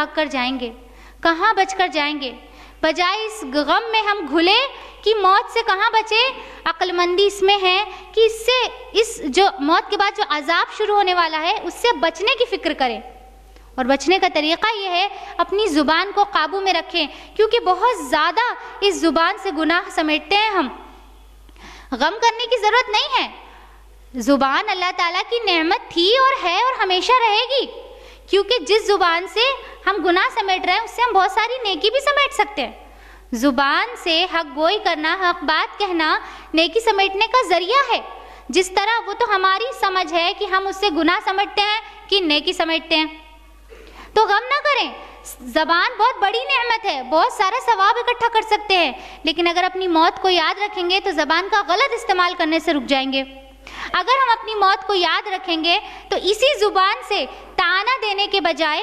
بھاگ کر جائیں گے؟ کہاں بچ کر جائیں گے؟ بجائے اس غم میں ہم گھلے کہ موت سے کہاں بچے، عقل مندی اس میں ہے کہ اس جو موت کے بعد جو عذاب شروع ہونے والا ہے اس سے بچنے کی فکر کریں. اور بچنے کا طریقہ یہ ہے اپنی زبان کو قابو میں رکھیں، کیونکہ بہت زیادہ اس زبان سے گناہ سمیٹتے ہیں ہم. غم کرنے کی ضرورت نہیں ہے. زبان اللہ تعالیٰ کی نعمت تھی اور ہے اور ہمیشہ رہے گی، کیونکہ جس زبان سے ہم گناہ سمیٹ رہے ہیں اس سے ہم بہت ساری نیکی بھی سمیٹ سکتے ہیں. زبان سے حق گوئی کرنا، حق بات کہنا نیکی سمیٹنے کا ذریعہ ہے. جس طرح وہ تو ہماری سمجھ ہے کہ ہم اس سے گناہ سمیٹتے ہیں کہ نیکی سمیٹتے ہیں. تو غم نہ کریں. زبان بہت بڑی نعمت ہے، بہت سارا ثواب اکٹھا کر سکتے ہیں، لیکن اگر اپنی موت کو یاد رکھیں گے تو زبان کا غلط استعمال کرنے سے رک جائیں گے. اگر ہم اپنی موت کو یاد رکھیں گے تو اسی زبان سے طعنہ دینے کے بجائے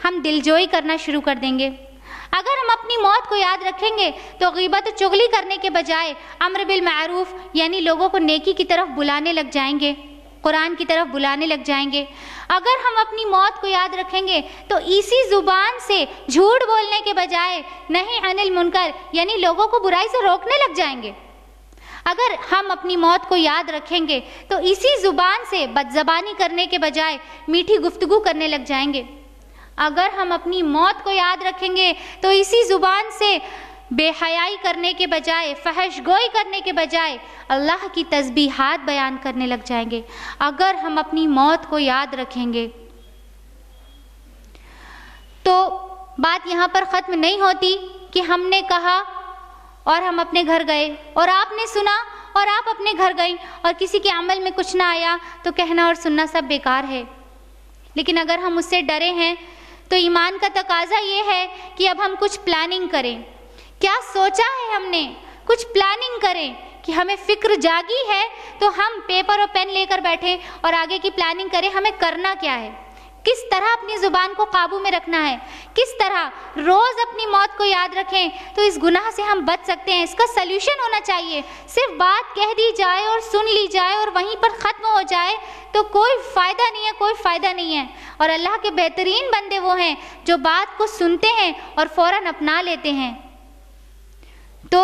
ہم دلجوئی کرنا شروع کر دیں گے. اگر ہم اپنی موت کو یاد رکھیں گے تو غیبت و چغلی کرنے کے بجائے امر بالمعروف یعنی لوگوں کو نیکی کی طرف بلانے لگ جائیں گے، قرآن کی طرف بلانے لگ جائیں گے. اگر ہم اپنی موت کو یاد رکھیں گے تو اسی زبان سے جھوٹ بولنے کے بجائے نہی عن المنکر یعنی لوگوں کو برائی سے روکنے لگ جائیں گے. اگر ہم اپنی موت کو یاد رکھیں گے تو اسی زبان سے بدزبانی کرنے کے بجائے میٹھی گفتگو کرنے لگ جائیں گے. اگر ہم اپنی موت کو یاد رکھیں گے تو اسی زبان سے بے حیائی کرنے کے بجائے، فحش گوئی کرنے کے بجائے اللہ کی تسبیحات بیان کرنے لگ جائیں گے. اگر ہم اپنی موت کو یاد رکھیں گے تو بات یہاں پر ختم نہیں ہوتی کہ ہم نے کہا اور ہم اپنے گھر گئے اور آپ نے سنا اور آپ اپنے گھر گئیں اور کسی کے عمل میں کچھ نہ آیا تو کہنا اور سننا سب بیکار ہے. لیکن اگر ہم اس سے ڈرے ہیں تو ایمان کا تقاضا یہ ہے کہ اب ہم کچھ پلاننگ کریں. کیا سوچا ہے ہم نے؟ کچھ پلاننگ کریں کہ ہمیں فکر جاگی ہے تو ہم پیپر اور پین لے کر بیٹھیں اور آگے کی پلاننگ کریں ہمیں کرنا کیا ہے، کس طرح اپنی زبان کو قابو میں رکھنا ہے، کس طرح روز اپنی موت کو یاد رکھیں تو اس گناہ سے ہم بچ سکتے ہیں. اس کا سلیوشن ہونا چاہیے. صرف بات کہہ دی جائے اور سن لی جائے اور وہیں پر ختم ہو جائے تو کوئی فائدہ نہیں ہے، کوئی فائدہ نہیں ہے. اور اللہ کے بہترین بندے وہ ہیں جو بات کو سنتے ہیں اور فوراً اپنا لیتے ہیں. تو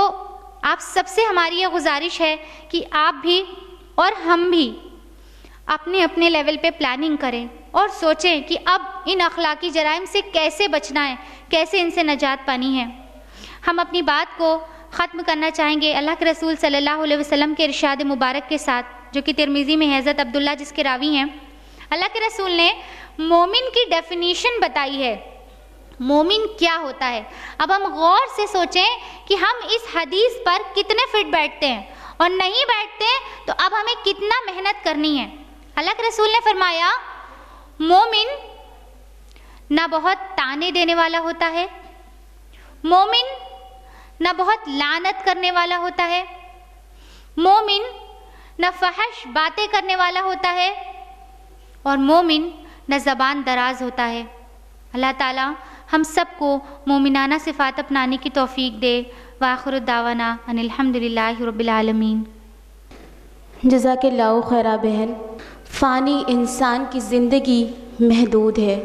آپ سب سے ہماری یہ گزارش ہے کہ آپ بھی اور ہم بھی اپنے اپنے لیول پہ پلاننگ کریں اور سوچیں کہ اب ان اخلاقی جرائم سے کیسے بچنا ہے، کیسے ان سے نجات پانی ہے. ہم اپنی بات کو ختم کرنا چاہیں گے اللہ کے رسول صلی اللہ علیہ وسلم کے ارشاد مبارک کے ساتھ، جو کہ ترمذی میں ہے، حضرت عبداللہ جس کے راوی ہیں. اللہ کے رسول نے مومن کی ڈیفینیشن بتائی ہے. مومن کیا ہوتا ہے؟ اب ہم غور سے سوچیں کہ ہم اس حدیث پر کتنے فٹ بیٹھتے ہیں اور نہیں بیٹھتے تو اب ہمیں کتنا محنت کرنی ہے. اللہ کے رسول نے فرمایا مومن نہ بہت تانے دینے والا ہوتا ہے، مومن نہ بہت لعنت کرنے والا ہوتا ہے، مومن نہ فحش باتیں کرنے والا ہوتا ہے، اور مومن نہ زبان دراز ہوتا ہے. اللہ تعالیٰ ہم سب کو مومنانہ صفات اپنانے کی توفیق دے. وآخر الدعوانا ان الحمدللہ رب العالمین. جزاک اللہ خیرہ بہن. فانی انسان کی زندگی محدود ہے.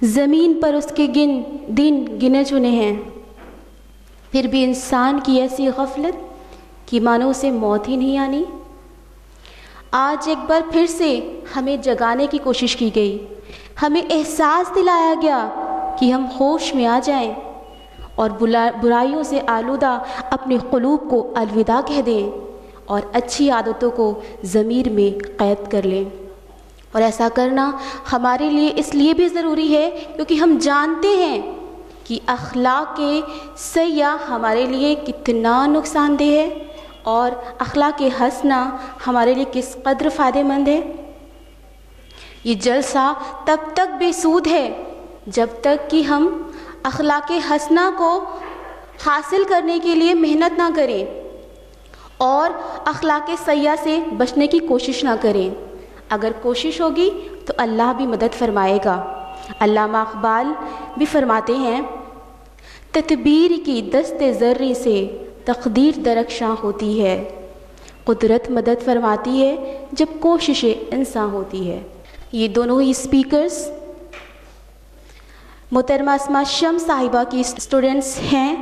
زمین پر اس کے دن گنے چنے ہیں، پھر بھی انسان کی ایسی غفلت کہ مانو اسے موت ہی نہیں آنی. آج ایک بار پھر سے ہمیں جگانے کی کوشش کی گئی، ہمیں احساس دلایا گیا کہ ہم ہوش میں آ جائیں اور برائیوں سے آلودہ اپنے قلوب کو الوداع کہہ دیں اور اچھی عادتوں کو ضمیر میں قید کر لیں. اور ایسا کرنا ہمارے لیے اس لیے بھی ضروری ہے کیونکہ ہم جانتے ہیں کہ اخلاق سیئہ ہمارے لیے کتنا نقصان دہ ہے اور اخلاق حسنہ ہمارے لیے کس قدر فائدہ مند ہے. یہ جلسہ تب تک بے سود ہے جب تک کہ ہم اخلاق حسنہ کو حاصل کرنے کے لیے محنت نہ کریں اور اخلاق سیئہ سے بچنے کی کوشش نہ کریں. اگر کوشش ہوگی تو اللہ بھی مدد فرمائے گا. علامہ اقبال بھی فرماتے ہیں تدبیر کی دست ذرے سے تقدیر درخشاں ہوتی ہے، قدرت مدد فرماتی ہے جب کوشش انسان ہوتی ہے. یہ دونوں ہی اسپیکرز محترمہ اسما شمس صاحبہ کی اسٹوڈنٹس ہیں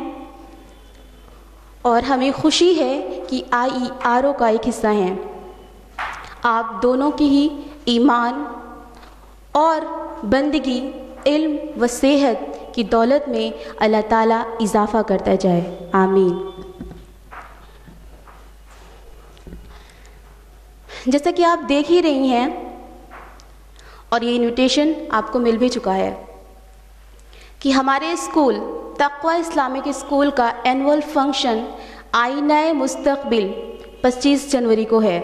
اور ہمیں خوشی ہے کہ IERO کا ایک حصہ ہیں. آپ دونوں کی ہی ایمان اور بندگی، علم و صحت کی دولت میں اللہ تعالیٰ اضافہ کرتا جائے، آمین. جیسا کہ آپ دیکھ ہی رہی ہیں اور یہ انویٹیشن آپ کو مل بھی چکا ہے کہ ہمارے اسکول تقویٰ اسلامک اسکول کا اینول فنکشن آئینہ مستقبل 25 جنوری کو ہے.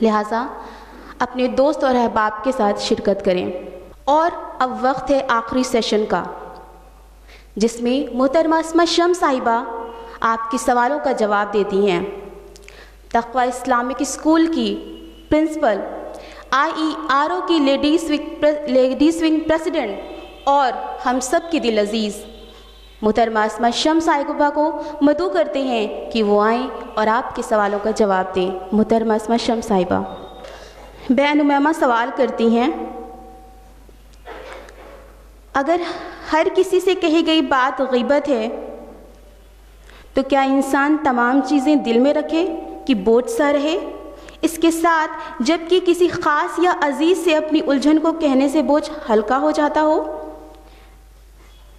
لہٰذا اپنے دوست اور احباب کے ساتھ شرکت کریں. اور اب وقت ہے آخری سیشن کا، جس میں محترمہ اسما شمس صاحبہ آپ کے سوالوں کا جواب دیتی ہیں. تقویٰ اسلامک اسکول کی پرنسپل، IERO کی لیڈیز ونگ پریزیڈنٹ اور ہم سب کی دل عزیز محترمہ اسما شمس صاحبہ کو مدعو کرتے ہیں کہ وہ آئیں اور آپ کے سوالوں کا جواب دیں. محترمہ اسما شمس صاحبہ. بہن امیمہ سوال کرتی ہیں، اگر ہر کسی سے کہی گئی بات غیبت ہے تو کیا انسان تمام چیزیں دل میں رکھے کہ بوجھ سا رہے؟ اس کے ساتھ جب کہ کسی خاص یا عزیز سے اپنی الجھن کو کہنے سے بوجھ ہلکا ہو جاتا ہو؟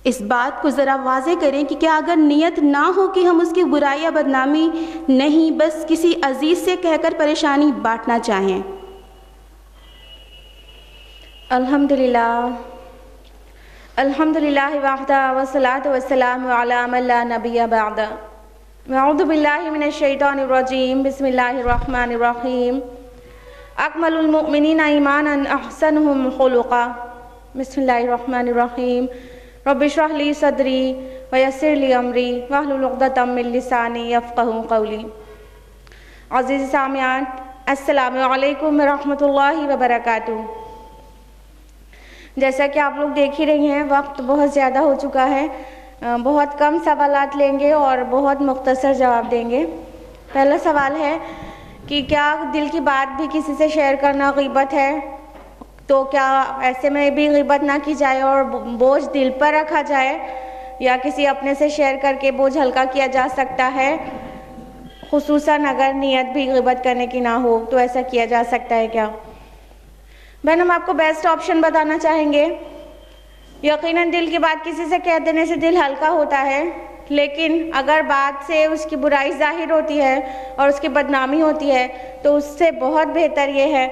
اس بات کو ذرا واضح کریں کہ کیا اگر نیت نہ ہو کہ ہم اس کی برائی یا بدنامی نہیں، بس کسی عزیز سے کہہ کر پریشانی بانٹنا چاہیں؟ الحمدللہ وحدہ والصلاة والسلام علی من لا نبی بعدہ. اعوذ باللہ من الشیطان الرجیم. بسم اللہ الرحمن الرحیم. اکمل المؤمنین ایمانا احسنہم خلقا. بسم اللہ الرحمن الرحیم. رب اشرح لی صدری ویسر لی امری واحلل عقدۃ من لسانی یفقہوا قولی. عزیز سامعین، السلام علیکم ورحمۃ اللہ وبرکاتہ. جیسا کہ آپ لوگ دیکھ ہی رہی ہیں، وقت بہت زیادہ ہو چکا ہے. بہت کم سوالات لیں گے اور بہت مختصر جواب دیں گے. پہلا سوال ہے کہ کیا دل کی بات بھی کسی سے شیئر کرنا غیبت ہے؟ تو کیا ایسے میں بھی غیبت نہ کی جائے اور بوجھ دل پر رکھا جائے، یا کسی اپنے سے شیئر کر کے بوجھ ہلکا کیا جا سکتا ہے؟ خصوصاً اگر نیت بھی غیبت کرنے کی نہ ہو تو ایسا کیا جا سکتا ہے کیا؟ بہن، ہم آپ کو بیسٹ آپشن بتانا چاہیں گے. یقیناً دل کی بات کسی سے کہہ دینے سے دل ہلکا ہوتا ہے، لیکن اگر بات سے اس کی برائی ظاہر ہوتی ہے اور اس کی بدنامی ہوتی ہے تو اس سے بہت بہتر یہ ہے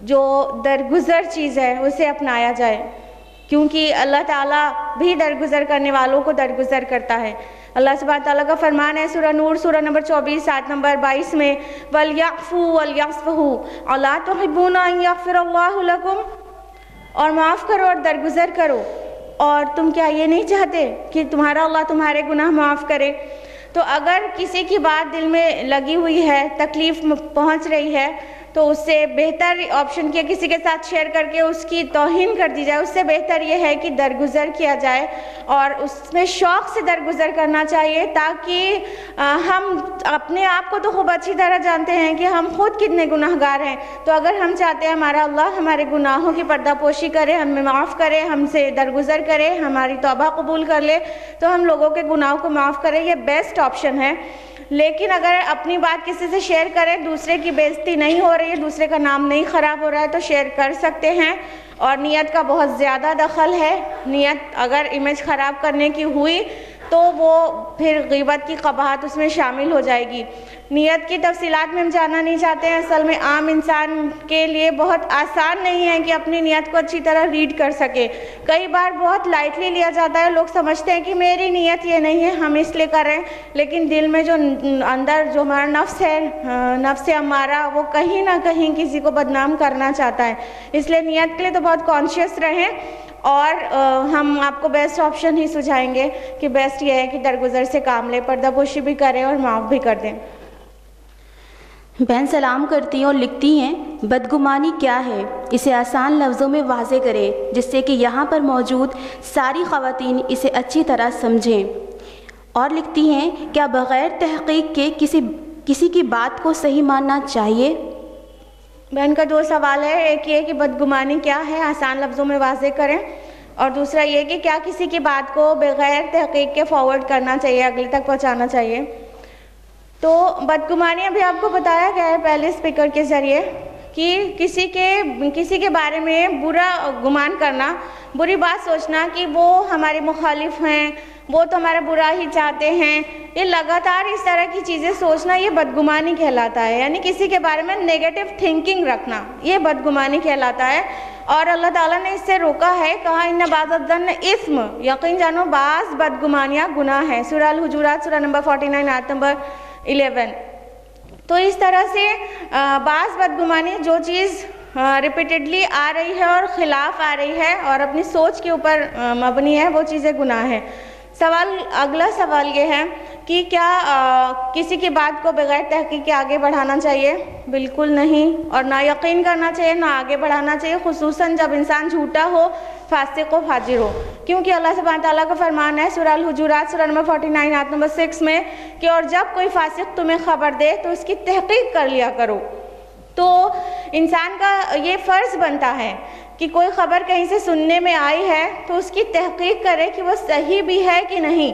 جو درگزر چیز ہے اسے اپنایا جائے، کیونکہ اللہ تعالیٰ بھی درگزر کرنے والوں کو درگزر کرتا ہے. اللہ سبحانہ تعالیٰ کا فرمان ہے سورہ نور سورہ نمبر 24 آیت نمبر 22 میں، وَلْيَعْفُوا وَلْيَصْفَحُوا أَلَا تُحِبُّونَ أَن يَغْفِرَ اللَّهُ لَكُمْ. اور معاف کرو اور درگزر کرو، اور تم کیا یہ نہیں چاہتے کہ تمہارا اللہ تمہارے گناہ معاف کرے؟ تو اگر کسی کی بات دل میں لگی ہوئی ہے، تکلیف پہنچ رہی ہے، تو اس سے بہتر آپشن کیا کسی کے ساتھ شیئر کر کے اس کی توہین کر دی جائے. اس سے بہتر یہ ہے کہ درگزر کیا جائے، اور اس میں شوق سے درگزر کرنا چاہیے، تاکہ ہم اپنے آپ کو تو خوب اچھی طرح جانتے ہیں کہ ہم خود کتنے گناہگار ہیں. تو اگر ہم چاہتے ہیں ہمارا اللہ ہمارے گناہوں کی پردہ پوشی کرے، ہمیں معاف کرے، ہم سے درگزر کرے، ہماری توبہ قبول کر لے، تو ہم لوگوں کے گناہوں کو معاف کرے. یہ بیسٹ آپشن ہے. لیکن اگر اپنی بات کسی سے شیئر کریں، دوسرے کی بے عزتی نہیں ہو رہی ہے، دوسرے کا نام نہیں خراب ہو رہا ہے، تو شیئر کر سکتے ہیں. اور نیت کا بہت زیادہ دخل ہے. نیت اگر امیج خراب کرنے کی ہوئی تو وہ پھر غیبت کی قباحت اس میں شامل ہو جائے گی. نیت کی تفصیلات میں ہم جاننا نہیں چاہتے ہیں. اصل میں عام انسان کے لیے بہت آسان نہیں ہے کہ اپنی نیت کو اچھی طرح ریڈ کر سکے. کئی بار بہت لائٹلی لیا جاتا ہے. لوگ سمجھتے ہیں کہ میری نیت یہ نہیں ہے، ہم اس لیے کر رہے ہیں، لیکن دل میں جو اندر جو ہمارا نفس ہے، نفس ہمارا، وہ کہیں نہ کہیں کسی کو بدنام کرنا چاہتا ہے. اس لیے نیت کے لیے تو بہت کانشیس رہیں. اور ہم آپ کو بیسٹ آپشن ہی سجھائیں گے کہ بیسٹ یہ ہے کہ درگزر سے کام لیں، پردہ پوشی بھی کریں اور معاف بھی کر دیں. بہن سلام کرتی ہیں اور لکھتی ہیں، بدگمانی کیا ہے؟ اسے آسان لفظوں میں واضح کریں جس سے کہ یہاں پر موجود ساری خواتین اسے اچھی طرح سمجھیں. اور لکھتی ہیں، کیا بغیر تحقیق کے کسی کی بات کو صحیح ماننا چاہیے؟ بہن کا دو سوال ہے. ایک یہ کہ بدگمانی کیا ہے، آسان لفظوں میں واضح کریں. اور دوسرا یہ کہ کیا کسی کی بات کو بغیر تحقیق کے فارورڈ کرنا چاہیے, اگلے تک پہنچانا چاہیے. تو بدگمانیاں بھی آپ کو بتایا گیا ہے پہلے اسپیکر کے ذریعے کہ کسی کے بارے میں برا گمان کرنا, بری بات سوچنا کہ وہ ہمارے مخالف ہیں, وہ تو ہمارا برا ہی چاہتے ہیں, یہ لگاتار اس طرح کی چیزیں سوچنا یہ بدگمانی کہلاتا ہے. یعنی کسی کے بارے میں نیگیٹو تھنکنگ رکھنا یہ بدگمانی کہلاتا ہے. اور اللہ تعالیٰ نے اس سے روکا ہے, کہا ان بعض الظن اثم, یقین جانو بعض بدگمانیاں گناہ ہیں. سورہ الحجرات سورہ نمبر 49 آیت نمبر 11. تو اس طرح سے بعض بدگمانی جو چیز ریپیٹڈلی آ رہی ہے اور خلاف آ رہی ہے اور اپنی سوچ کے اوپر مبنی ہے, وہ چیزیں گناہ ہیں. اگلا سوال یہ ہے کہ کیا کسی کی بات کو بغیر تحقیق کے آگے بڑھانا چاہیے؟ بالکل نہیں, اور نہ یقین کرنا چاہیے نہ آگے بڑھانا چاہیے, خصوصاً جب انسان جھوٹا ہو, فاسق و فاجر ہو. کیونکہ اللہ سبحانہ تعالیٰ کا فرمان ہے سورہ الحجرات سورہ نمبر 49 آیت نمبر 6 میں کہ اور جب کوئی فاسق تمہیں خبر دے تو اس کی تحقیق کر لیا کرو. تو انسان کا یہ فرض بنتا ہے کہ کوئی خبر کہیں سے سننے میں آئی ہے تو اس کی تحقیق کرے کہ وہ صحیح بھی ہے کہ نہیں,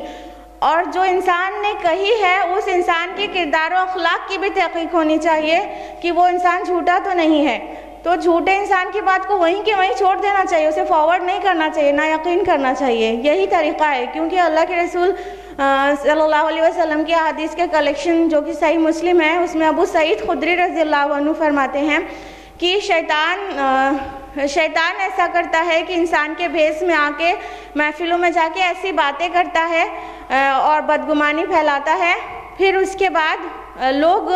اور جو انسان نے کہی ہے اس انسان کے کردار و اخلاق کی بھی تحقیق ہونی چاہیے کہ وہ انسان جھوٹا تو نہیں ہے. تو جھوٹے انسان کی بات کو وہیں کے وہیں چھوڑ دینا چاہیے, اسے فارورڈ نہیں کرنا چاہیے, نہ یقین کرنا چاہیے. یہی طریقہ ہے, کیونکہ اللہ کے رسول صلی اللہ علیہ وسلم کی احادیث کے کلیکشن جو کہ صحیح مسلم ہے, اس میں ابو سعید خدری رضی اللہ عنہ فرماتے ہیں کہ شیطان ایسا کرتا ہے کہ انسان کے بھیس میں آ کے محفلوں میں جا کے ایسی باتیں کرتا ہے اور بدگمانی پھیلاتا ہے. پھر اس کے بعد لوگ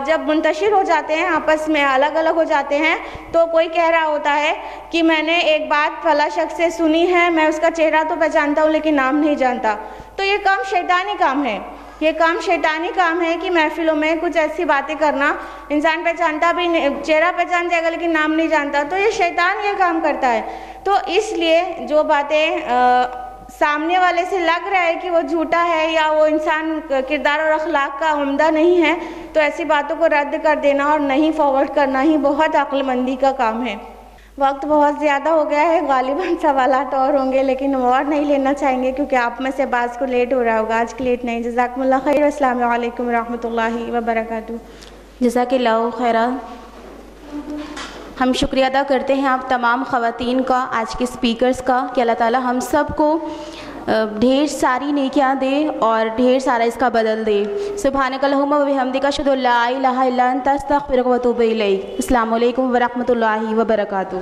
جب منتشر ہو جاتے ہیں, آپس میں الگ الگ ہو جاتے ہیں, تو کوئی کہہ رہا ہوتا ہے کہ میں نے ایک بات فلاں شخص سے سنی ہے, میں اس کا چہرہ تو پہچانتا ہوں لیکن نام نہیں جانتا. تو یہ کام شیطانی کام ہے, یہ کام شیطانی کام ہے کہ محفلوں میں کچھ ایسی باتیں کرنا, انسان پہچانتا بھی نہیں, چہرہ پہچان جائے گا لیکن نام نہیں جانتا, تو یہ شیطان یہ کام کرتا ہے. تو اس لیے جو باتیں سامنے والے سے لگ رہا ہے کہ وہ جھوٹا ہے یا وہ انسان کردار اور اخلاق کا عمدہ نہیں ہے, تو ایسی باتوں کو رد کر دینا اور نہیں فارورڈ کرنا ہی بہت عقل مندی کا کام ہے. وقت بہت زیادہ ہو گیا ہے, غالباً سوالات اور ہوں گے لیکن اور نہیں لینا چاہیں گے کیونکہ آپ میں سے بعض کو لیٹ ہو رہا ہوگا. آج کے لیٹ نہیں. جزاکم اللہ خیر. السلام علیکم ورحمۃ اللہ وبرکاتہ. جزاک اللہ خیرہ. ہم شکریہ ادا کرتے ہیں آپ تمام خواتین کا, آج کے اسپیکرز کا, کہ اللہ تعالی ہم سب کو ڈھیر ساری نیکیاں دے اور ڈھیر سارا اس کا بدل دے. سبحانک اللہم و بحمدک اشہد ان لا الہ الا انت استغفرک و اتوب الیک. السلام علیکم ورحمۃ اللہ وبرکاتہ.